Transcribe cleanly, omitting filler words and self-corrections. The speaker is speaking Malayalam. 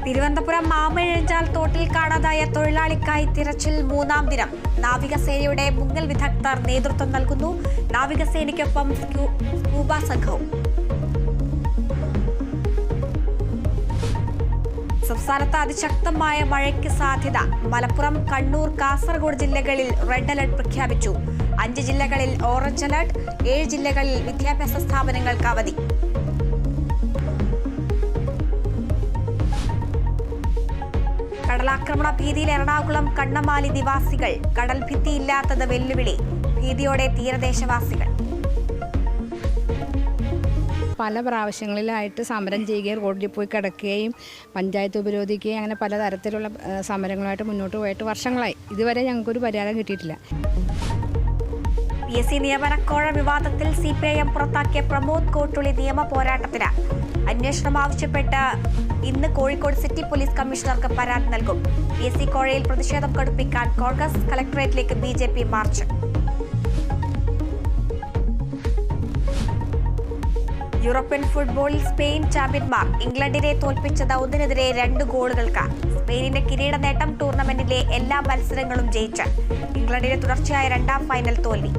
തിരുവനന്തപുരം മാമഴഞ്ചാൽ തോട്ടിൽ കാണാതായ തൊഴിലാളിക്കായി തിരച്ചിൽ മൂന്നാം ദിനം. നാവികസേനയുടെ മുങ്ങൽ വിദഗ്ധർ നേതൃത്വം നൽകുന്നു. നാവികസേനയ്ക്കൊപ്പം സ്കൂബ സംഘവും. സംസ്ഥാനത്ത് അതിശക്തമായ മഴയ്ക്ക് സാധ്യത. മലപ്പുറം, കണ്ണൂർ, കാസർഗോഡ് ജില്ലകളിൽ റെഡ് അലർട്ട് പ്രഖ്യാപിച്ചു. 5 ജില്ലകളിൽ ഓറഞ്ച് അലർട്ട്. 7 ജില്ലകളിൽ വിദ്യാഭ്യാസ സ്ഥാപനങ്ങൾക്ക് അവധി. കടലാക്രമണ ഭീതിയിൽ എറണാകുളം കണ്ണമാലി നിവാസികൾ. കടൽ ഭിത്തിയില്ലാത്തത് വെല്ലുവിളി. ഭീതിയോടെ തീരദേശവാസികൾ. പല പ്രാവശ്യങ്ങളിലായിട്ട് സമരം ചെയ്യുകയും റോഡിൽ പോയി കിടക്കുകയും പഞ്ചായത്ത് ഉപരോധിക്കുകയും അങ്ങനെ പലതരത്തിലുള്ള സമരങ്ങളുമായിട്ട് മുന്നോട്ട് പോയിട്ട് വർഷങ്ങളായി. ഇതുവരെ ഞങ്ങൾക്കൊരു പരിഹാരം കിട്ടിയിട്ടില്ല. PSC നിയമനക്കോഴ വിവാദത്തിൽ CPIM പുറത്താക്കിയ പ്രമോദ് കോട്ടുളി നിയമ പോരാട്ടത്തിന്. അന്വേഷണം ആവശ്യപ്പെട്ട് ഇന്ന് കോഴിക്കോട് സിറ്റി പോലീസ് കമ്മീഷണർക്ക് പരാതി നൽകും. PSC കോഴയിൽ പ്രതിഷേധം കടുപ്പിക്കാൻ കോൺഗ്രസ് കളക്ടറേറ്റിലേക്ക് BJP മാർച്ച്. യൂറോപ്യൻ ഫുട്ബോളിൽ സ്പെയിൻ ചാമ്പ്യന്മാർ. ഇംഗ്ലണ്ടിനെ തോൽപ്പിച്ചത് 1-നെതിരെ 2 ഗോളുകൾക്ക്. സ്പെയിനിന്റെ കിരീട നേട്ടം. ടൂർണമെന്റിലെ എല്ലാ മത്സരങ്ങളും ജയിച്ച് ഇംഗ്ലണ്ടിന് തുടർച്ചയായ 2ാം ഫൈനൽ തോൽവി.